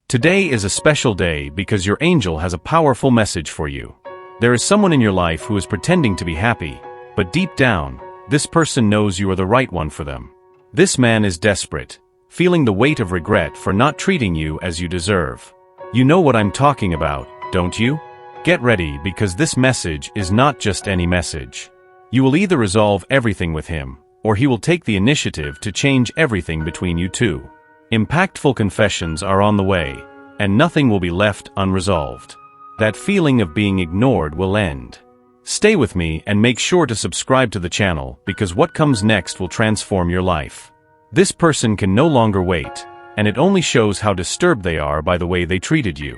Today is a special day because your angel has a powerful message for you. There is someone in your life who is pretending to be happy, but deep down, this person knows you are the right one for them. This man is desperate, feeling the weight of regret for not treating you as you deserve. You know what I'm talking about, don't you? Get ready because this message is not just any message. You will either resolve everything with him, or he will take the initiative to change everything between you two. Impactful confessions are on the way, and nothing will be left unresolved. That feeling of being ignored will end. Stay with me and make sure to subscribe to the channel because what comes next will transform your life. This person can no longer wait, and it only shows how disturbed they are by the way they treated you.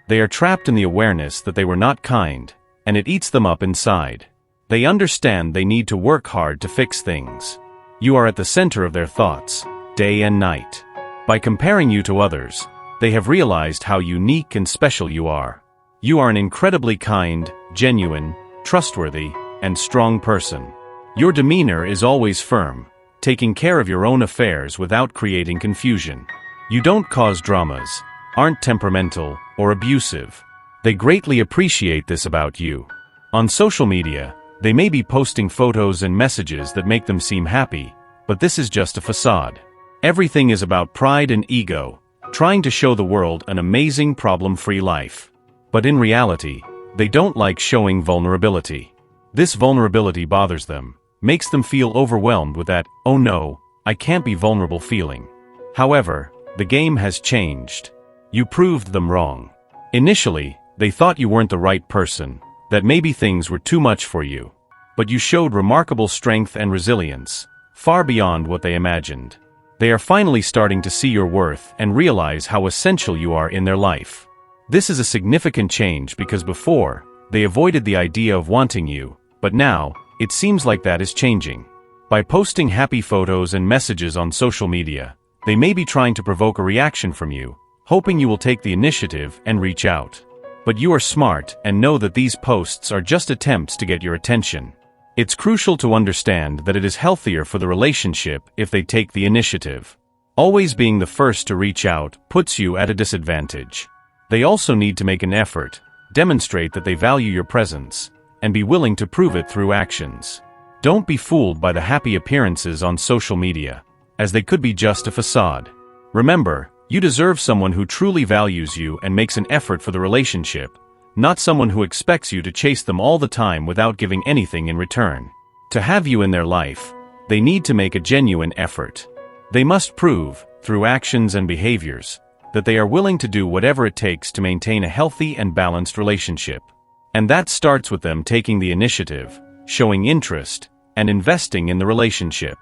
They are trapped in the awareness that they were not kind, and it eats them up inside. They understand they need to work hard to fix things. You are at the center of their thoughts, day and night. By comparing you to others, they have realized how unique and special you are. You are an incredibly kind, genuine, trustworthy, and strong person. Your demeanor is always firm, taking care of your own affairs without creating confusion. You don't cause dramas, aren't temperamental, or abusive. They greatly appreciate this about you. On social media, they may be posting photos and messages that make them seem happy, but this is just a facade. Everything is about pride and ego, trying to show the world an amazing problem-free life. But in reality, they don't like showing vulnerability. This vulnerability bothers them, makes them feel overwhelmed with that, "Oh no, I can't be vulnerable" feeling. However, the game has changed. You proved them wrong. Initially, they thought you weren't the right person, that maybe things were too much for you. But you showed remarkable strength and resilience, far beyond what they imagined. They are finally starting to see your worth and realize how essential you are in their life. This is a significant change because before, they avoided the idea of wanting you, but now, it seems like that is changing. By posting happy photos and messages on social media, they may be trying to provoke a reaction from you, hoping you will take the initiative and reach out. But you are smart and know that these posts are just attempts to get your attention. It's crucial to understand that it is healthier for the relationship if they take the initiative. Always being the first to reach out puts you at a disadvantage. They also need to make an effort, demonstrate that they value your presence, and be willing to prove it through actions. Don't be fooled by the happy appearances on social media, as they could be just a facade. Remember, you deserve someone who truly values you and makes an effort for the relationship, not someone who expects you to chase them all the time without giving anything in return. To have you in their life, they need to make a genuine effort. They must prove, through actions and behaviors, that they are willing to do whatever it takes to maintain a healthy and balanced relationship. And that starts with them taking the initiative, showing interest, and investing in the relationship.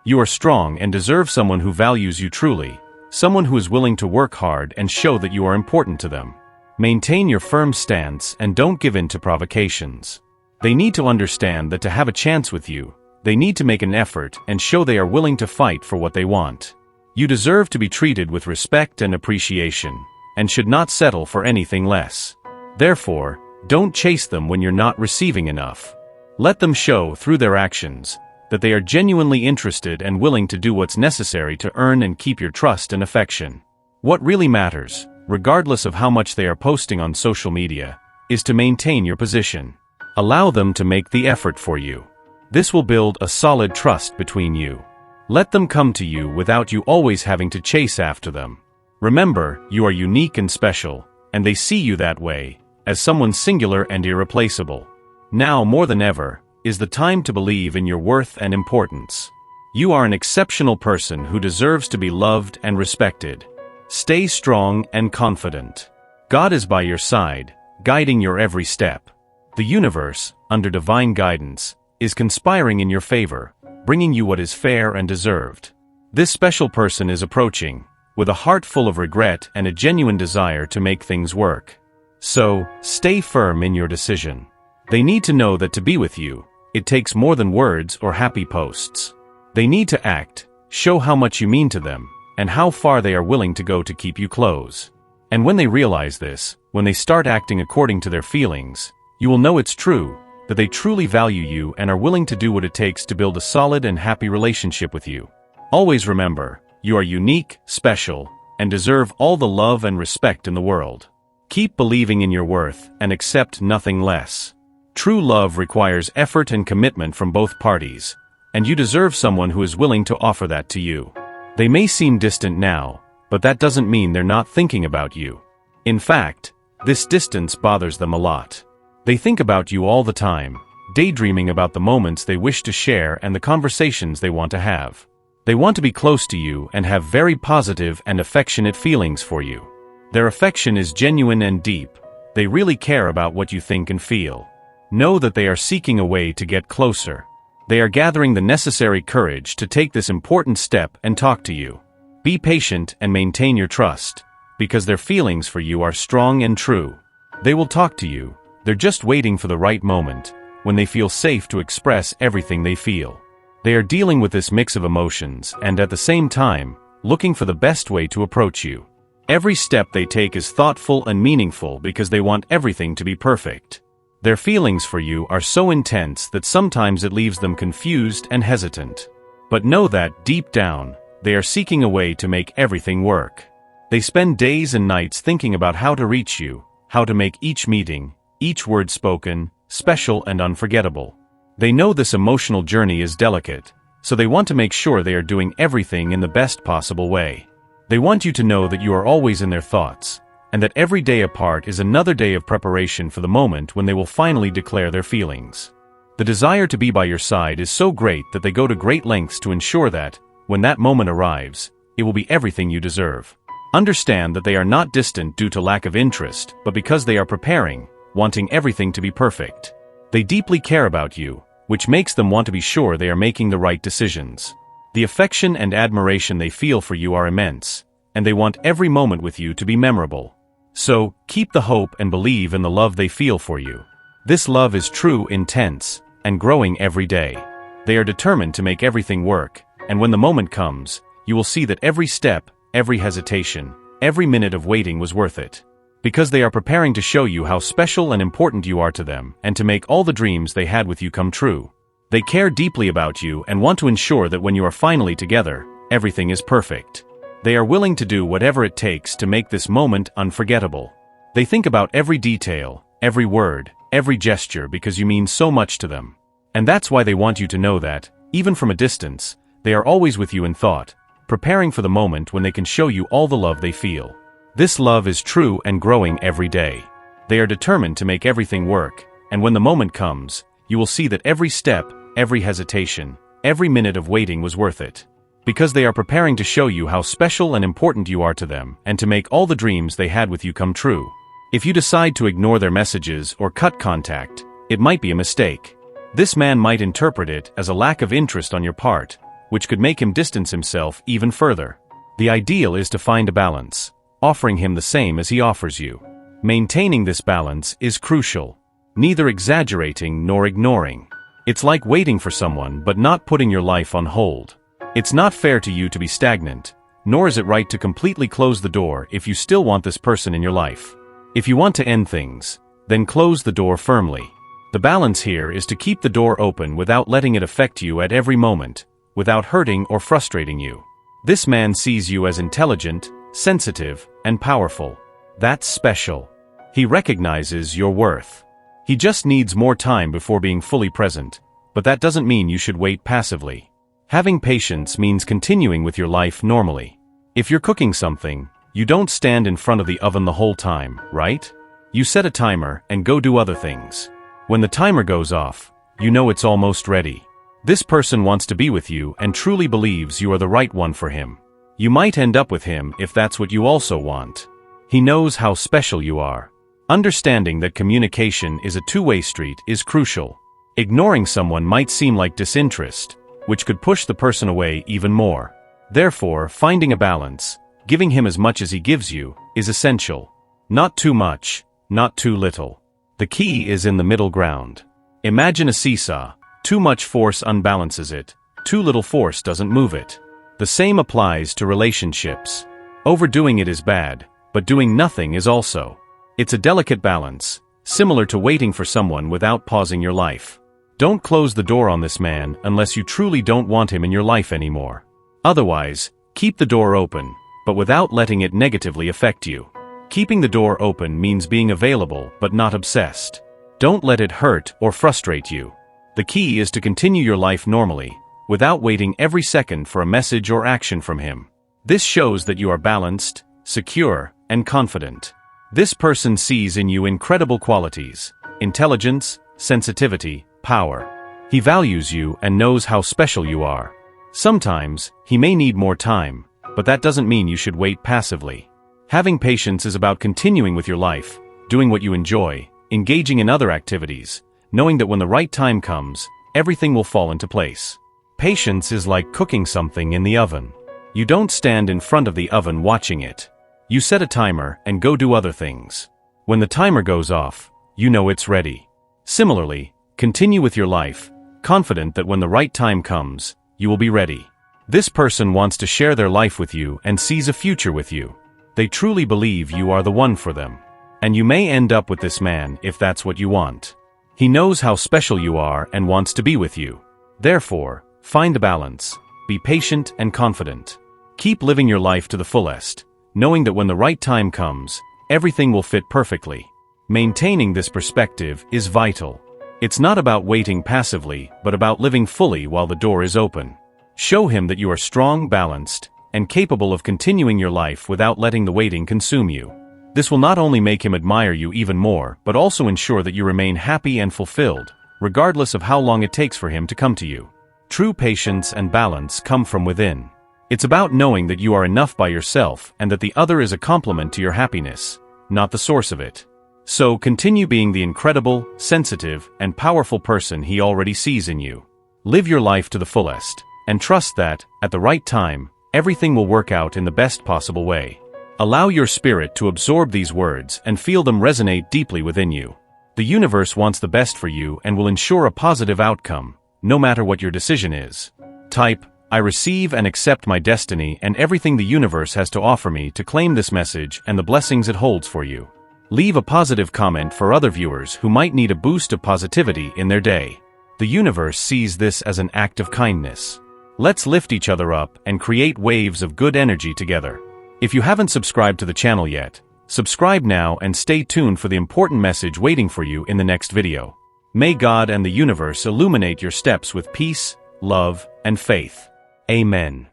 You are strong and deserve someone who values you truly, someone who is willing to work hard and show that you are important to them. Maintain your firm stance and don't give in to provocations. They need to understand that to have a chance with you, they need to make an effort and show they are willing to fight for what they want. You deserve to be treated with respect and appreciation, and should not settle for anything less. Therefore, don't chase them when you're not receiving enough. Let them show through their actions that they are genuinely interested and willing to do what's necessary to earn and keep your trust and affection. What really matters, regardless of how much they are posting on social media, is to maintain your position. Allow them to make the effort for you. This will build a solid trust between you. Let them come to you without you always having to chase after them. Remember, you are unique and special, and they see you that way, as someone singular and irreplaceable. Now more than ever, is the time to believe in your worth and importance. You are an exceptional person who deserves to be loved and respected. Stay strong and confident. God is by your side, guiding your every step. The universe, under divine guidance, is conspiring in your favor, bringing you what is fair and deserved. This special person is approaching, with a heart full of regret and a genuine desire to make things work. So, stay firm in your decision. They need to know that to be with you, it takes more than words or happy posts. They need to act, show how much you mean to them, and how far they are willing to go to keep you close. And when they realize this, when they start acting according to their feelings, you will know it's true, that they truly value you and are willing to do what it takes to build a solid and happy relationship with you. Always remember, you are unique, special, and deserve all the love and respect in the world. Keep believing in your worth and accept nothing less. True love requires effort and commitment from both parties, and you deserve someone who is willing to offer that to you. They may seem distant now, but that doesn't mean they're not thinking about you. In fact, this distance bothers them a lot. They think about you all the time, daydreaming about the moments they wish to share and the conversations they want to have. They want to be close to you and have very positive and affectionate feelings for you. Their affection is genuine and deep. They really care about what you think and feel. Know that they are seeking a way to get closer. They are gathering the necessary courage to take this important step and talk to you. Be patient and maintain your trust, because their feelings for you are strong and true. They will talk to you. They're just waiting for the right moment, when they feel safe to express everything they feel. They are dealing with this mix of emotions and at the same time, looking for the best way to approach you. Every step they take is thoughtful and meaningful because they want everything to be perfect. Their feelings for you are so intense that sometimes it leaves them confused and hesitant. But know that, deep down, they are seeking a way to make everything work. They spend days and nights thinking about how to reach you, how to make each meeting, each word spoken, special and unforgettable. They know this emotional journey is delicate, so they want to make sure they are doing everything in the best possible way. They want you to know that you are always in their thoughts, and that every day apart is another day of preparation for the moment when they will finally declare their feelings. The desire to be by your side is so great that they go to great lengths to ensure that, when that moment arrives, it will be everything you deserve. Understand that they are not distant due to lack of interest, but because they are preparing, wanting everything to be perfect. They deeply care about you, which makes them want to be sure they are making the right decisions. The affection and admiration they feel for you are immense, and they want every moment with you to be memorable. So, keep the hope and believe in the love they feel for you. This love is true, intense, and growing every day. They are determined to make everything work, and when the moment comes, you will see that every step, every hesitation, every minute of waiting was worth it. Because they are preparing to show you how special and important you are to them and to make all the dreams they had with you come true. They care deeply about you and want to ensure that when you are finally together, everything is perfect. They are willing to do whatever it takes to make this moment unforgettable. They think about every detail, every word, every gesture because you mean so much to them. And that's why they want you to know that, even from a distance, they are always with you in thought, preparing for the moment when they can show you all the love they feel. This love is true and growing every day. They are determined to make everything work, and when the moment comes, you will see that every step, every hesitation, every minute of waiting was worth it. Because they are preparing to show you how special and important you are to them and to make all the dreams they had with you come true. If you decide to ignore their messages or cut contact, it might be a mistake. This man might interpret it as a lack of interest on your part, which could make him distance himself even further. The ideal is to find a balance, offering him the same as he offers you. Maintaining this balance is crucial. Neither exaggerating nor ignoring. It's like waiting for someone but not putting your life on hold. It's not fair to you to be stagnant, nor is it right to completely close the door if you still want this person in your life. If you want to end things, then close the door firmly. The balance here is to keep the door open without letting it affect you at every moment, without hurting or frustrating you. This man sees you as intelligent, sensitive, and powerful. That's special. He recognizes your worth. He just needs more time before being fully present, but that doesn't mean you should wait passively. Having patience means continuing with your life normally. If you're cooking something, you don't stand in front of the oven the whole time, right? You set a timer and go do other things. When the timer goes off, you know it's almost ready. This person wants to be with you and truly believes you are the right one for him. You might end up with him if that's what you also want. He knows how special you are. Understanding that communication is a two-way street is crucial. Ignoring someone might seem like disinterest, which could push the person away even more. Therefore, finding a balance, giving him as much as he gives you, is essential. Not too much, not too little. The key is in the middle ground. Imagine a seesaw. Too much force unbalances it, too little force doesn't move it. The same applies to relationships. Overdoing it is bad, but doing nothing is also. It's a delicate balance, similar to waiting for someone without pausing your life. Don't close the door on this man unless you truly don't want him in your life anymore. Otherwise, keep the door open, but without letting it negatively affect you. Keeping the door open means being available but not obsessed. Don't let it hurt or frustrate you. The key is to continue your life normally, without waiting every second for a message or action from him. This shows that you are balanced, secure, and confident. This person sees in you incredible qualities: intelligence, sensitivity, power. He values you and knows how special you are. Sometimes, he may need more time, but that doesn't mean you should wait passively. Having patience is about continuing with your life, doing what you enjoy, engaging in other activities, knowing that when the right time comes, everything will fall into place. Patience is like cooking something in the oven. You don't stand in front of the oven watching it. You set a timer and go do other things. When the timer goes off, you know it's ready. Similarly, continue with your life, confident that when the right time comes, you will be ready. This person wants to share their life with you and sees a future with you. They truly believe you are the one for them. And you may end up with this man if that's what you want. He knows how special you are and wants to be with you. Therefore, find the balance. Be patient and confident. Keep living your life to the fullest, knowing that when the right time comes, everything will fit perfectly. Maintaining this perspective is vital. It's not about waiting passively, but about living fully while the door is open. Show him that you are strong, balanced, and capable of continuing your life without letting the waiting consume you. This will not only make him admire you even more, but also ensure that you remain happy and fulfilled, regardless of how long it takes for him to come to you. True patience and balance come from within. It's about knowing that you are enough by yourself and that the other is a complement to your happiness, not the source of it. So continue being the incredible, sensitive, and powerful person he already sees in you. Live your life to the fullest, and trust that, at the right time, everything will work out in the best possible way. Allow your spirit to absorb these words and feel them resonate deeply within you. The universe wants the best for you and will ensure a positive outcome, no matter what your decision is. Type, "I receive and accept my destiny and everything the universe has to offer me" to claim this message and the blessings it holds for you. Leave a positive comment for other viewers who might need a boost of positivity in their day. The universe sees this as an act of kindness. Let's lift each other up and create waves of good energy together. If you haven't subscribed to the channel yet, subscribe now and stay tuned for the important message waiting for you in the next video. May God and the universe illuminate your steps with peace, love, and faith. Amen.